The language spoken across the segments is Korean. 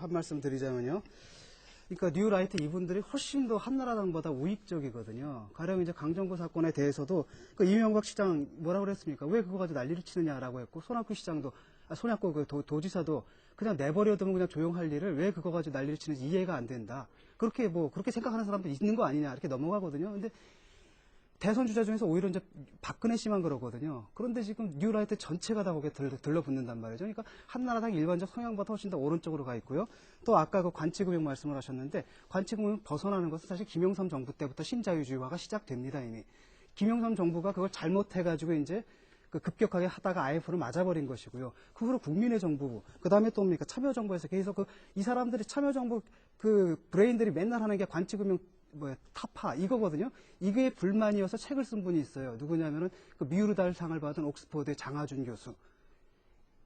한 말씀 드리자면요. 그러니까 뉴라이트 이분들이 훨씬 더 한나라당보다 우익적이거든요. 가령 이제 강정구 사건에 대해서도 그 이명박 시장 뭐라고 그랬습니까? 왜 그거 가지고 난리를 치느냐라고 했고, 손학규 시장도, 손학규 그 도지사도 그냥 내버려두면 그냥 조용할 일을 왜 그거 가지고 난리를 치는지 이해가 안 된다. 그렇게 생각하는 사람도 있는 거 아니냐 이렇게 넘어가거든요. 근데 대선 주자 중에서 오히려 이제 박근혜 씨만 그러거든요. 그런데 지금 뉴라이트 전체가 다 거기에 들러붙는단 말이죠. 그러니까 한나라당 일반적 성향보다 훨씬 더 오른쪽으로 가 있고요. 또 아까 그 관치금융 말씀을 하셨는데 관치금융 벗어나는 것은 사실 김영삼 정부 때부터 신자유주의화가 시작됩니다. 이미 김영삼 정부가 그걸 잘못해가지고 이제 그 급격하게 하다가 IMF를 맞아버린 것이고요. 그 후로 국민의 정부, 그 다음에 또 뭡니까 참여정부에서 계속 이 사람들이 참여정부 그 브레인들이 맨날 하는 게 관치금융 타파 이거거든요. 이게 불만이어서 책을 쓴 분이 있어요. 누구냐면은 그 미우르달 상을 받은 옥스퍼드의 장하준 교수.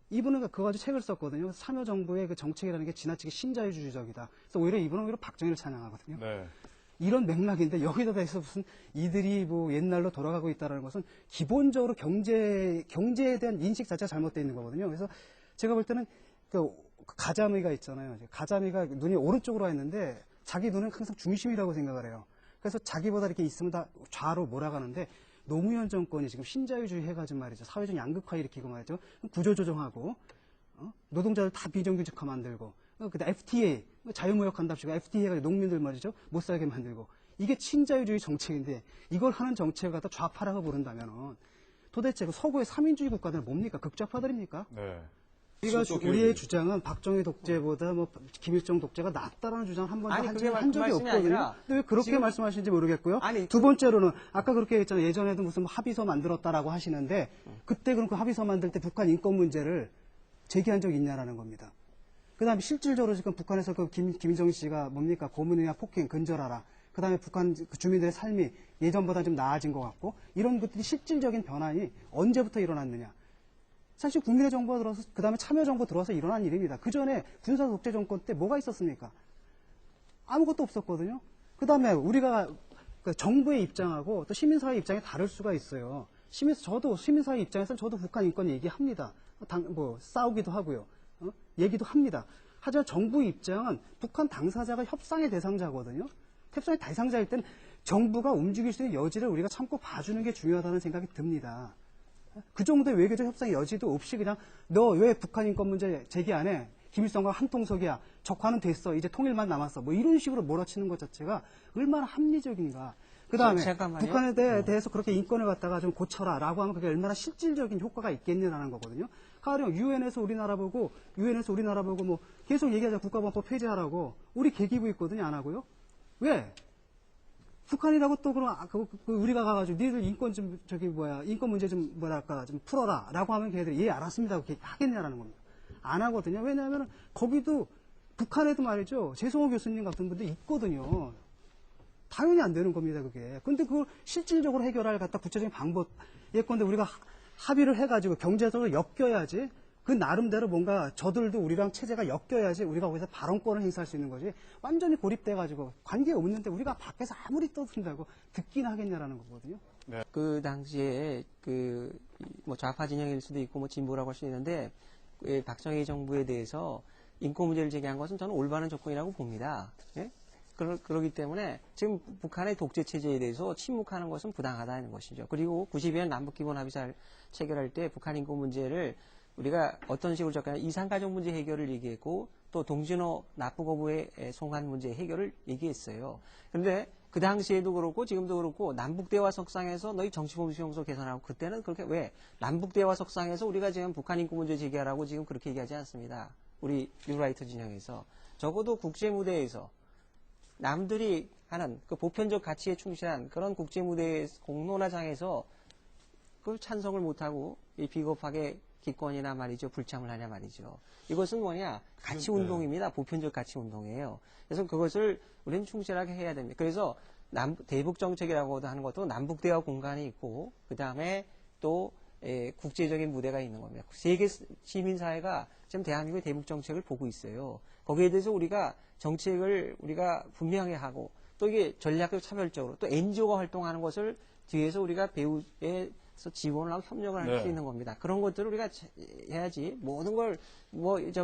이분은 그거 가지고 책을 썼거든요. 참여정부의 그 정책이라는 게 지나치게 신자유주의적이다. 그래서 오히려 박정희를 찬양하거든요. 네. 이런 맥락인데 여기다 대해서 무슨 이들이 뭐 옛날로 돌아가고 있다는 것은 기본적으로 경제에 대한 인식 자체가 잘못되어 있는 거거든요. 그래서 제가 볼 때는 그 가자미가 있잖아요. 가자미가 눈이 오른쪽으로 와 있는데 자기 눈은 항상 중심이라고 생각을 해요. 그래서 자기보다 이렇게 있으면 다 좌로 몰아가는데 노무현 정권이 지금 신자유주의 해가지고 말이죠. 사회적 양극화 일으키고 말이죠. 구조조정하고 노동자들 다 비정규직화 만들고 그다음 FTA 자유무역한답시고 FTA가 농민들 말이죠. 못 살게 만들고 이게 친자유주의 정책인데 이걸 하는 정책을 갖다 좌파라고 부른다면은 도대체 그 서구의 3인주의 국가들은 뭡니까? 극좌파들입니까? 네. 우리의 주장은 박정희 독재보다 뭐 김일성 독재가 낫다라는 주장을 한 번도 한 적이 없거든요. 근데 왜 그렇게 말씀하시는지 모르겠고요. 두 번째로는 아까 그렇게 했잖아요. 예전에도 무슨 합의서 만들었다라고 하시는데 그때 그럼 그 합의서 만들 때 북한 인권 문제를 제기한 적이 있냐라는 겁니다. 그다음에 실질적으로 지금 북한에서 그 김정일 씨가 뭡니까 고문이나 폭행 근절하라. 그다음에 북한 주민들의 삶이 예전보다 좀 나아진 것 같고 이런 것들이 실질적인 변화이 언제부터 일어났느냐. 사실 국민의 정부가 들어서 그다음에 참여정부 들어와서 일어난 일입니다. 그 전에 군사 독재 정권 때 뭐가 있었습니까? 아무것도 없었거든요. 그다음에 우리가 그 정부의 입장하고 또 시민사회 입장이 다를 수가 있어요. 시민사회 입장에서는 저도 북한 인권 얘기합니다. 싸우기도 하고요. 얘기도 합니다. 하지만 정부 입장은 북한 당사자가 협상의 대상자거든요. 협상의 대상자일 때는 정부가 움직일 수 있는 여지를 우리가 참고 봐주는 게 중요하다는 생각이 듭니다. 그 정도의 외교적 협상의 여지도 없이 그냥 너 왜 북한 인권 문제 제기 안 해? 김일성과 한통속이야. 적화는 됐어. 이제 통일만 남았어. 뭐 이런 식으로 몰아치는 것 자체가 얼마나 합리적인가. 그다음에 북한에 대해서 그렇게 인권을 갖다가 좀 고쳐라라고 하면 그게 얼마나 실질적인 효과가 있겠느냐는 거거든요. 가령 유엔에서 우리나라 보고 뭐 계속 얘기하자 국가보안법 폐지하라고 우리 계기부 있거든요. 안 하고요. 왜? 북한이라고 또 그럼 우리가 가가지고 니들 인권 인권 문제 좀 풀어라라고 하면 걔들이 예 알았습니다 하겠냐라는 겁니다. 안 하거든요. 왜냐하면 거기도 북한에도 말이죠. 재성호 교수님 같은 분들 있거든요. 당연히 안 되는 겁니다 그게. 근데 그걸 실질적으로 해결할 갖다 구체적인 방법 예컨대 우리가 합의를 해가지고 경제적으로 엮여야지. 그 나름대로 뭔가 저들도 우리랑 체제가 엮여야지 우리가 거기서 발언권을 행사할 수 있는 거지. 완전히 고립돼가지고 관계 없는데 우리가 밖에서 아무리 떠든다고 듣긴 하겠냐라는 거거든요. 네. 그 당시에 뭐 좌파 진영일 수도 있고 뭐 진보라고 할 수 있는데 박정희 정부에 대해서 인권 문제를 제기한 것은 저는 올바른 접근이라고 봅니다. 예? 그렇기 때문에 지금 북한의 독재 체제에 대해서 침묵하는 것은 부당하다는 것이죠. 그리고 92년 남북기본합의서를 체결할 때 북한 인권 문제를 우리가 어떤 식으로 접근하냐 이산가족 문제 해결을 얘기했고 또 동진호 납부거부의 송환 문제 해결을 얘기했어요. 그런데 그 당시에도 그렇고 지금도 그렇고 남북대화 석상에서 너희 정치범죄용소 개선하고 그때는 그렇게 왜 남북대화 석상에서 우리가 지금 북한 인권 문제 제기하라고 지금 그렇게 얘기하지 않습니다. 우리 뉴라이트 진영에서 적어도 국제무대에서 남들이 하는 그 보편적 가치에 충실한 그런 국제무대의 공론화장에서 그걸 찬성을 못하고 비겁하게 기권이나 말이죠. 불참을 하냐 말이죠. 이것은 뭐냐? 가치 운동입니다. 보편적 가치 운동이에요. 그래서 그것을 우리는 충실하게 해야 됩니다. 그래서 대북 정책이라고 하는 것도 남북 대화 공간이 있고 그다음에 또 국제적인 무대가 있는 겁니다. 세계 시민사회가 지금 대한민국의 대북 정책을 보고 있어요. 거기에 대해서 우리가 정책을 우리가 분명하게 하고 또 이게 전략적 차별적으로 또 NGO가 활동하는 것을 뒤에서 우리가 지원을 하고 협력을 할 수 있는 겁니다. 그런 것들을 우리가 해야지 모든 걸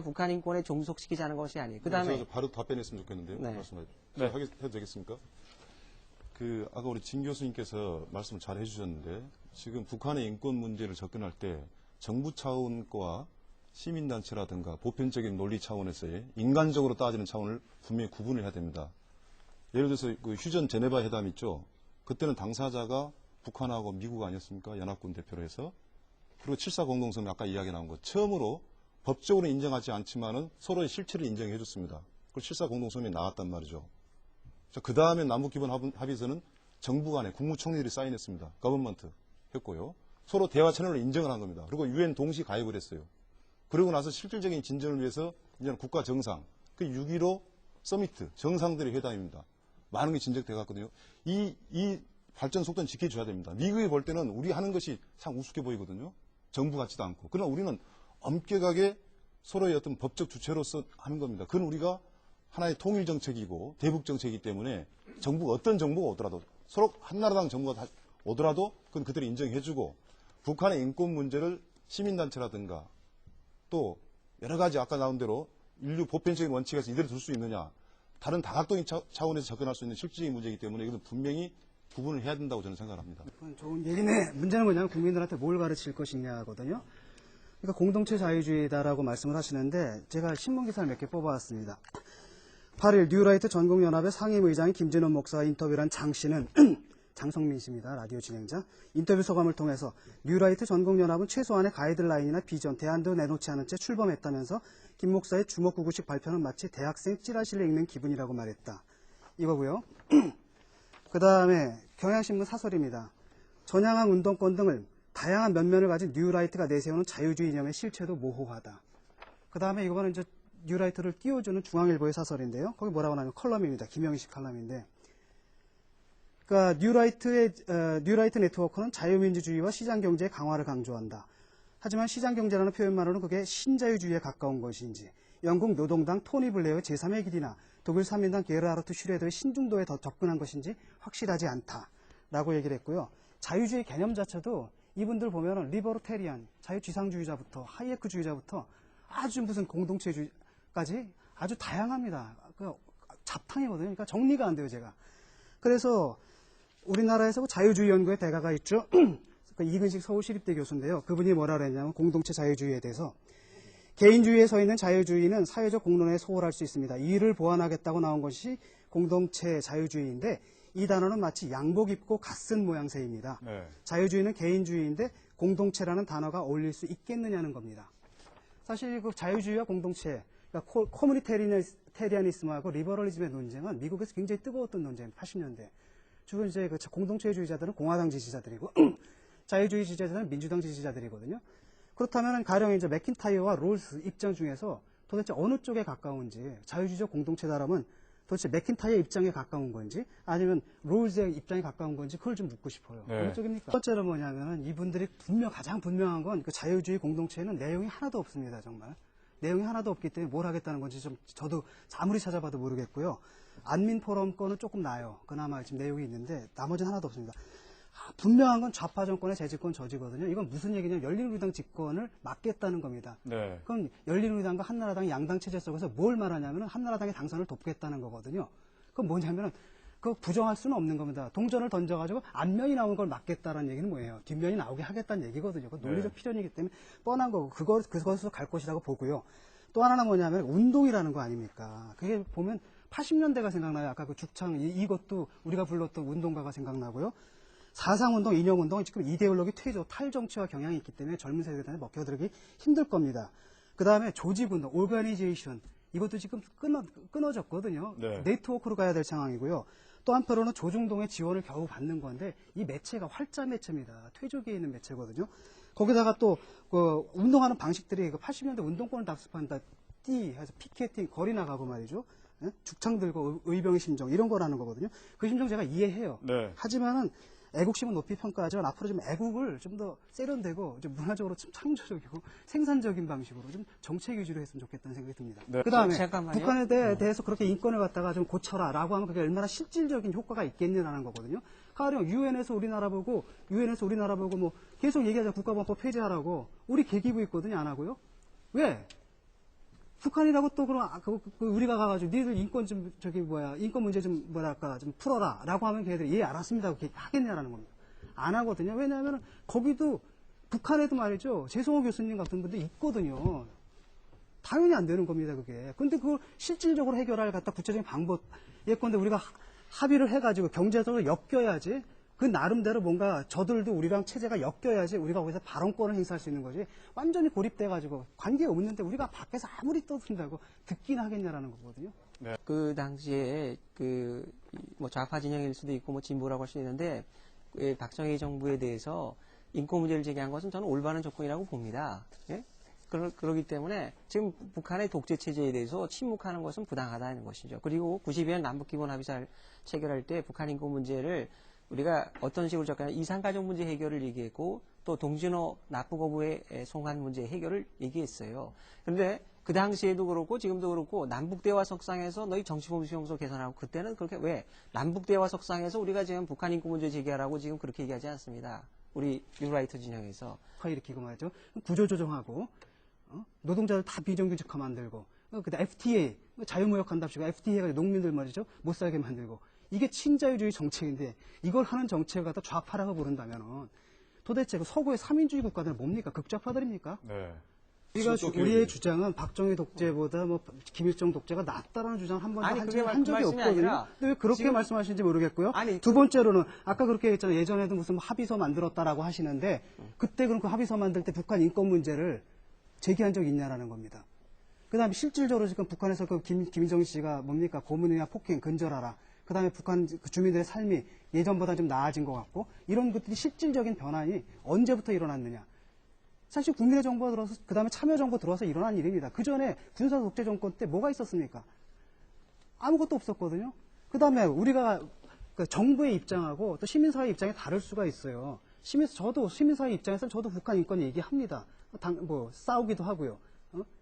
북한 인권에 종속시키자는 것이 아니에요. 그다음에 바로 답변했으면 좋겠는데요. 네. 말씀해 네. 해도 되겠습니까? 아까 우리 진 교수님께서 말씀을 잘 해주셨는데 지금 북한의 인권 문제를 접근할 때 정부 차원과 시민단체라든가 보편적인 논리 차원에서의 인간적으로 따지는 차원을 분명히 구분을 해야 됩니다. 예를 들어서 그 휴전 제네바 회담 있죠. 그때는 당사자가 북한하고 미국 아니었습니까? 연합군 대표로 해서. 그리고 7.4 공동성명 아까 이야기 나온 것. 처음으로 법적으로 인정하지 않지만은 서로의 실체를 인정해 줬습니다. 그리고 7.4 공동성명이 나왔단 말이죠. 그 다음에 남북기본 합의서는 정부 간에 국무총리들이 사인했습니다. 거버먼트 했고요. 서로 대화 채널을 인정을 한 겁니다. 그리고 유엔 동시 가입을 했어요. 그러고 나서 실질적인 진전을 위해서 이제는 국가 정상, 그 6.15 서미트, 정상들의 회담입니다. 많은 게 진척돼 갔거든요. 이 발전 속도는 지켜줘야 됩니다. 미국이 볼 때는 우리 하는 것이 참 우습게 보이거든요. 정부 같지도 않고. 그러나 우리는 엄격하게 서로의 어떤 법적 주체로서 하는 겁니다. 그건 우리가 하나의 통일 정책이고 대북 정책이기 때문에 정부가 어떤 정부가 오더라도 서로 한나라당 정부가 오더라도 그건 그들이 인정해주고 북한의 인권 문제를 시민단체라든가 또 여러 가지 아까 나온 대로 인류 보편적인 원칙에서 이대로 둘 수 있느냐 다른 다각도인 차원에서 접근할 수 있는 실질적인 문제이기 때문에 이것은 분명히 구분을 해야 된다고 저는 생각합니다. 좋은 얘기네. 문제는 뭐냐면 국민들한테 뭘 가르칠 것이냐거든요. 그러니까 공동체 자유주의다라고 말씀을 하시는데 제가 신문기사를 몇 개 뽑아왔습니다. 8일 뉴라이트 전국연합의 상임의장인 김진원 목사와 인터뷰를 한 장 씨는 장성민 씨입니다. 라디오 진행자. 인터뷰 소감을 통해서 뉴라이트 전국연합은 최소한의 가이드라인이나 비전, 대안도 내놓지 않은 채 출범했다면서 김 목사의 주먹구구식 발표는 마치 대학생 찌라시를 읽는 기분이라고 말했다. 이거고요. 그 다음에 경향신문 사설입니다. 전향한 운동권 등을 다양한 면면을 가진 뉴라이트가 내세우는 자유주의 이념의 실체도 모호하다. 그 다음에 이거는 이제 뉴라이트를 띄워주는 중앙일보의 사설인데요. 거기 뭐라고 나면 컬럼입니다. 김영식 컬럼인데. 그러니까 뉴라이트 네트워크는 자유민주주의와 시장경제의 강화를 강조한다. 하지만 시장경제라는 표현만으로는 그게 신자유주의에 가까운 것인지 영국 노동당 토니 블레어의 제3의 길이나 독일 3인당 게르하르트 슈레더의 신중도에 더 접근한 것인지 확실하지 않다라고 얘기를 했고요. 자유주의 개념 자체도 이분들 보면은 리버르테리안, 자유지상주의자부터 하이에크주의자부터 아주 무슨 공동체주의까지 아주 다양합니다. 잡탕이거든요. 그러니까 정리가 안 돼요, 제가. 그래서 우리나라에서 자유주의 연구의 대가가 있죠. 이근식 서울시립대 교수인데요. 그분이 뭐라 그랬냐면 공동체 자유주의에 대해서 개인주의에 서 있는 자유주의는 사회적 공론에 소홀할 수 있습니다. 이를 보완하겠다고 나온 것이 공동체 자유주의인데 이 단어는 마치 양복 입고 갓쓴 모양새입니다. 네. 자유주의는 개인주의인데 공동체라는 단어가 어울릴 수 있겠느냐는 겁니다. 사실 그 자유주의와 공동체, 그러니까 커뮤니테리아니즘하고 리버럴리즘의 논쟁은 미국에서 굉장히 뜨거웠던 논쟁입니다. 80년대. 주로 이제 그 공동체주의자들은 공화당 지지자들이고 자유주의 지지자들은 민주당 지지자들이거든요. 그렇다면 가령 이제 맥킨타이어와 롤스 입장 중에서 도대체 어느 쪽에 가까운지 자유주의적 공동체다라면 도대체 맥킨타이어 입장에 가까운 건지 아니면 롤스의 입장에 가까운 건지 그걸 좀 묻고 싶어요. 네. 어느 쪽입니까? 첫 번째로 뭐냐면은 이분들이 가장 분명한 건 그 자유주의 공동체에는 내용이 하나도 없습니다. 정말. 내용이 하나도 없기 때문에 뭘 하겠다는 건지 좀 저도 아무리 찾아봐도 모르겠고요. 안민 포럼 거는 조금 나아요. 그나마 지금 내용이 있는데 나머지는 하나도 없습니다. 분명한 건 좌파 정권의 재집권 저지거든요. 이건 무슨 얘기냐면 열린우리당 집권을 막겠다는 겁니다. 네. 그럼 열린우리당과 한나라당 양당 체제 속에서 뭘 말하냐면 한나라당의 당선을 돕겠다는 거거든요. 그건 뭐냐면은 그거 부정할 수는 없는 겁니다. 동전을 던져가지고 앞면이 나오는 걸 막겠다는 얘기는 뭐예요? 뒷면이 나오게 하겠다는 얘기거든요. 그건 논리적 필연이기 때문에 뻔한 거고 그것으로 갈 것이라고 보고요. 또 하나는 뭐냐면 운동이라는 거 아닙니까? 그게 보면 80년대가 생각나요. 아까 그 죽창 이것도 우리가 불렀던 운동가가 생각나고요. 사상운동, 이념운동은 지금 이데올로기 퇴조, 탈정치와 경향이 있기 때문에 젊은 세대들한테 먹혀들기 힘들 겁니다. 그 다음에 조직운동, 오가니제이션 이것도 지금 끊어졌거든요. 네. 네트워크로 가야 될 상황이고요. 또 한편으로는 조중동의 지원을 겨우 받는 건데 이 매체가 활자 매체입니다. 퇴조기에 있는 매체거든요. 거기다가 또 그 운동하는 방식들이 80년대 운동권을 답습한다. 해서 피켓팅, 거리 나가고 말이죠. 죽창 들고 의병의 심정 이런 거라는 거거든요. 그 심정 제가 이해해요. 네. 하지만은 애국심은 높이 평가하지만 앞으로 좀 애국을 좀 더 세련되고 좀 문화적으로 좀 창조적이고 생산적인 방식으로 좀 정책 위주로 했으면 좋겠다는 생각이 듭니다. 네. 그다음에 북한에 대해서 그렇게 인권을 갖다가 좀 고쳐라라고 하면 그게 얼마나 실질적인 효과가 있겠느냐는 거거든요. 가령 유엔에서 우리나라 보고 뭐 계속 얘기하자. 국가보안법 폐지하라고. 우리 계기부 있거든요. 안 하고요. 왜? 북한이라고 또 그럼 우리가 가가지고 니들 인권 인권 문제 좀 좀 풀어라라고 하면 걔들이 예 알았습니다 하고 하겠냐라는 겁니다. 안 하거든요. 왜냐하면 거기도 북한에도 말이죠. 재성호 교수님 같은 분들 있거든요. 당연히 안 되는 겁니다, 그게. 근데 그걸 실질적으로 해결할 구체적인 방법, 예컨대 우리가 합의를 해가지고 경제적으로 엮여야지, 그 나름대로 뭔가 저들도 우리랑 체제가 엮여야지 우리가 거기서 발언권을 행사할 수 있는 거지, 완전히 고립돼가지고 관계 없는데 우리가 밖에서 아무리 떠든다고 듣긴 하겠냐라는 거거든요. 네. 그 당시에 뭐 좌파 진영일 수도 있고 뭐 진보라고 할 수 있는데, 박정희 정부에 대해서 인권 문제를 제기한 것은 저는 올바른 접근이라고 봅니다. 예? 그러기 때문에 지금 북한의 독재 체제에 대해서 침묵하는 것은 부당하다는 것이죠. 그리고 92년 남북기본합의서를 체결할 때 북한 인권 문제를 우리가 어떤 식으로 접근하냐, 이산가족 문제 해결을 얘기했고 또 동진호 납부 거부의 송환 문제 해결을 얘기했어요. 그런데 그 당시에도 그렇고 지금도 그렇고 남북대화 석상에서 너희 정치범죄용소 개선하고, 그때는 그렇게 왜 남북대화 석상에서 우리가 지금 북한 인권 문제 제기하라고 지금 그렇게 얘기하지 않습니다. 우리 뉴라이트 진영에서 일으키고 말이죠. 구조조정하고 노동자들 다 비정규직화 만들고, 그다음 FTA 자유무역한답시고 FTA가 농민들 말이죠 못 살게 만들고, 이게 친자유주의 정책인데 이걸 하는 정책을 갖다 좌파라고 부른다면은 도대체 그 서구의 3인주의 국가들은 뭡니까? 극좌파들입니까? 네. 우리의 주장은 박정희 독재보다 뭐 김일성 독재가 낫다라는 주장 한 번도 한 적이 없거든요. 근데 왜 그렇게 말씀하시는지 모르겠고요. 두 번째로는 아까 그렇게 했잖아요. 예전에도 무슨 합의서 만들었다라고 하시는데, 그때 그럼 그 합의서 만들 때 북한 인권 문제를 제기한 적이 있냐라는 겁니다. 그 다음에 실질적으로 지금 북한에서 김정일 씨가 뭡니까? 고문이나 폭행 근절하라. 그 다음에 북한 주민들의 삶이 예전보다 좀 나아진 것 같고, 이런 것들이 실질적인 변화이 언제부터 일어났느냐. 사실 국민의 정부가 들어서, 그 다음에 참여정부 들어서 일어난 일입니다. 그 전에 군사 독재 정권 때 뭐가 있었습니까? 아무것도 없었거든요. 그 다음에 우리가 정부의 입장하고 또 시민사회 입장이 다를 수가 있어요. 시민사회 입장에서는 저도 북한 인권 얘기합니다. 싸우기도 하고요.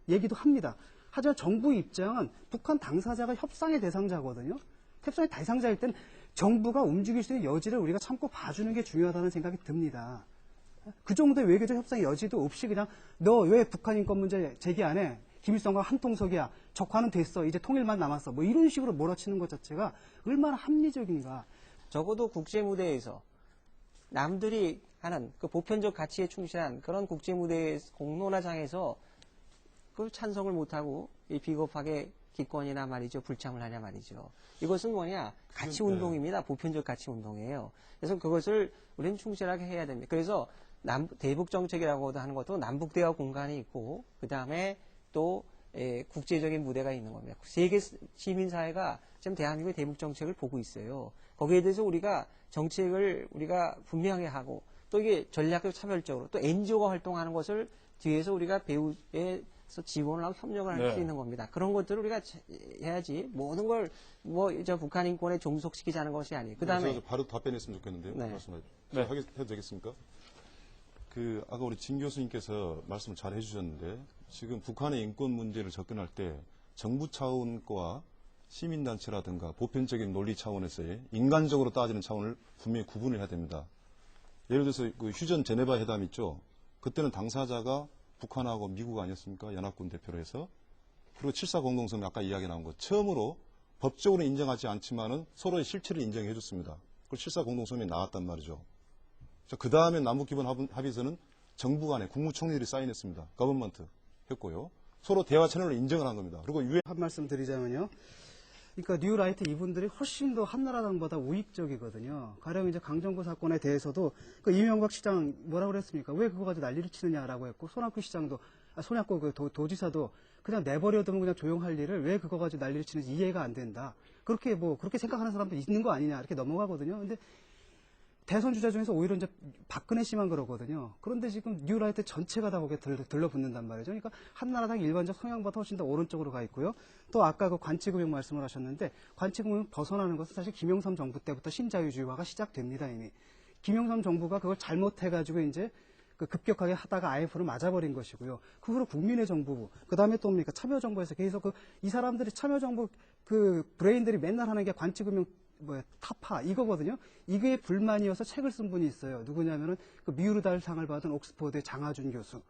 얘기도 합니다. 하지만 정부 입장은 북한 당사자가 협상의 대상자거든요. 협상의 대상자일 땐 정부가 움직일 수 있는 여지를 우리가 참고 봐주는 게 중요하다는 생각이 듭니다. 그 정도의 외교적 협상의 여지도 없이 그냥 너 왜 북한 인권 문제 제기 안 해? 김일성과 한통속이야. 적화는 됐어. 이제 통일만 남았어. 뭐 이런 식으로 몰아치는 것 자체가 얼마나 합리적인가. 적어도 국제 무대에서 남들이 하는 그 보편적 가치에 충실한 그런 국제 무대의 공론화장에서 그 찬성을 못하고 이 비겁하게 기권이나 말이죠, 불참을 하냐 말이죠. 이것은 뭐냐, 가치 운동입니다. 보편적 가치 운동이에요. 그래서 그것을 우리는 충실하게 해야 됩니다. 그래서 대북 정책이라고 하는 것도 남북 대화 공간이 있고, 그 다음에 또 국제적인 무대가 있는 겁니다. 세계 시민사회가 지금 대한민국의 대북 정책을 보고 있어요. 거기에 대해서 우리가 정책을 우리가 분명히 하고, 또 이게 전략적 차별적으로 또 NGO가 활동하는 것을 뒤에서 우리가 배후에서 지원을 하고 협력을 할 수 있는 겁니다. 그런 것들을 우리가 해야지, 모든 걸 북한 인권에 종속시키자는 것이 아니에요. 그 다음에 바로 답변했으면 좋겠는데요. 네. 말씀해 네. 해도 되겠습니까? 아까 우리 진 교수님께서 말씀을 잘 해주셨는데, 지금 북한의 인권 문제를 접근할 때 정부 차원과 시민단체라든가 보편적인 논리 차원에서의 인간적으로 따지는 차원을 분명히 구분을 해야 됩니다. 예를 들어서 그 휴전 제네바 회담 있죠. 그때는 당사자가 북한하고 미국 아니었습니까? 연합군 대표로 해서. 그리고 7.4 공동성명 아까 이야기 나온 것. 처음으로 법적으로 인정하지 않지만은 서로의 실체를 인정해 줬습니다. 그리고 7.4 공동성명이 나왔단 말이죠. 그 다음에 남북기본 합의서는 정부 간에 국무총리들이 사인했습니다. 거버먼트 했고요. 서로 대화 채널을 인정을 한 겁니다. 그리고 유엔 한 말씀 드리자면요. 그러니까 뉴라이트 이분들이 훨씬 더 한나라당보다 우익적이거든요. 가령 이제 강정구 사건에 대해서도 그 이명박 시장 뭐라고 그랬습니까? 왜 그거 가지고 난리를 치느냐라고 했고, 손학규 시장도, 손학규 그 도지사도 그냥 내버려두면 그냥 조용할 일을 왜 그거 가지고 난리를 치는지 이해가 안 된다. 그렇게 생각하는 사람도 있는 거 아니냐 이렇게 넘어가거든요. 근데 대선 주자 중에서 오히려 이제 박근혜 씨만 그러거든요. 그런데 지금 뉴라이트 전체가 다 거기에 들러붙는단 말이죠. 그러니까 한나라당 일반적 성향보다 훨씬 더 오른쪽으로 가 있고요. 또 아까 그 관치금융 말씀을 하셨는데, 관치금융 벗어나는 것은 사실 김영삼 정부 때부터 신자유주의화가 시작됩니다, 이미. 김영삼 정부가 그걸 잘못해가지고 이제 그 급격하게 하다가 IMF를 맞아버린 것이고요. 그 후로 국민의 정부부, 그 다음에 또 뭡니까? 참여정부에서 계속 이 사람들이 참여정부 그 브레인들이 맨날 하는 게 관치금융 타파 이거거든요. 이게 불만이어서 책을 쓴 분이 있어요. 누구냐면은 그 미우르달상을 받은 옥스퍼드의 장하준 교수.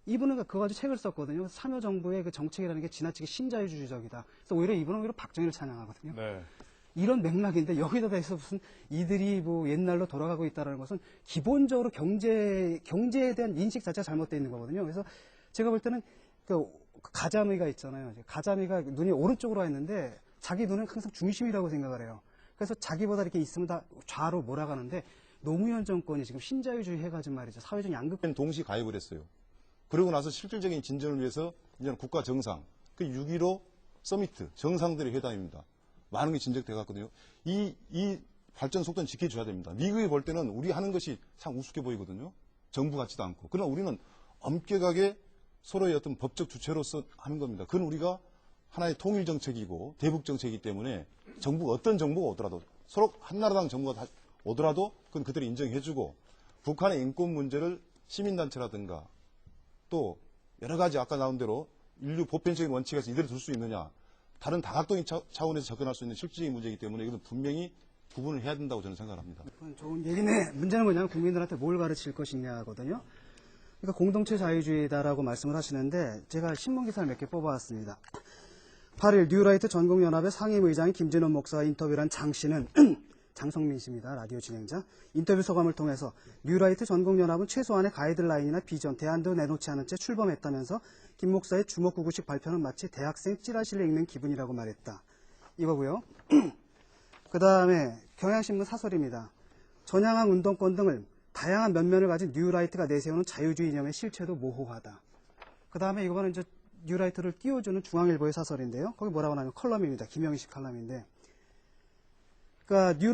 이분은 그거 가지고 책을 썼거든요. 참여정부의 그 정책이라는 게 지나치게 신자유주의적이다. 그래서 오히려 박정희를 찬양하거든요. 네. 이런 맥락인데 여기다 대해서 무슨 이들이 뭐 옛날로 돌아가고 있다는 것은 기본적으로 경제에 대한 인식 자체가 잘못되어 있는 거거든요. 그래서 제가 볼 때는 그 가자미가 있잖아요. 가자미가 눈이 오른쪽으로 와 있는데 자기 눈은 항상 중심이라고 생각을 해요. 그래서 자기보다 이렇게 있으면 다 좌로 몰아가는데 노무현 정권이 지금 신자유주의 해가지고 말이죠. 사회적 양극 동시 가입을 했어요. 그러고 나서 실질적인 진전을 위해서 이제는 국가 정상, 그 6.15 서미트, 정상들의 회담입니다. 많은 게 진척돼 갔거든요. 이 발전 속도는 지켜줘야 됩니다. 미국이 볼 때는 우리 하는 것이 참 우습게 보이거든요. 정부 같지도 않고. 그러나 우리는 엄격하게 서로의 어떤 법적 주체로서 하는 겁니다. 그건 우리가 하나의 통일 정책이고 대북 정책이기 때문에 어떤 정부가 오더라도 서로 한나라당 정부가 오더라도 그건 그들이 인정해주고 북한의 인권 문제를 시민단체라든가 또 여러 가지 아까 나온 대로 인류 보편적인 원칙에서 이대로 둘 수 있느냐 다른 다각도인 차원에서 접근할 수 있는 실질적인 문제이기 때문에 이것은 분명히 구분을 해야 된다고 저는 생각합니다. 좋은 얘기네. 문제는 뭐냐면 국민들한테 뭘 가르칠 것이냐거든요. 그러니까 공동체 자유주의다라고 말씀을 하시는데 제가 신문기사를 몇 개 뽑아왔습니다. 8일 뉴라이트 전국연합의 상임의장인 김진원 목사와 인터뷰를 한 장 씨는 장성민 씨입니다. 라디오 진행자. 인터뷰 소감을 통해서 뉴라이트 전국연합은 최소한의 가이드라인이나 비전, 대안도 내놓지 않은 채 출범했다면서 김 목사의 주먹구구식 발표는 마치 대학생 찌라시를 읽는 기분이라고 말했다. 이거고요. 그 다음에 경향신문 사설입니다. 전향한 운동권 등을 다양한 면면을 가진 뉴라이트가 내세우는 자유주의 이념의 실체도 모호하다. 그 다음에 이거는 이제 뉴라이트를 띄워주는 중앙일보의 사설인데요. 거기 뭐라고 하냐면 컬럼입니다. 김영식 컬럼인데. 그러니까 뉴라이트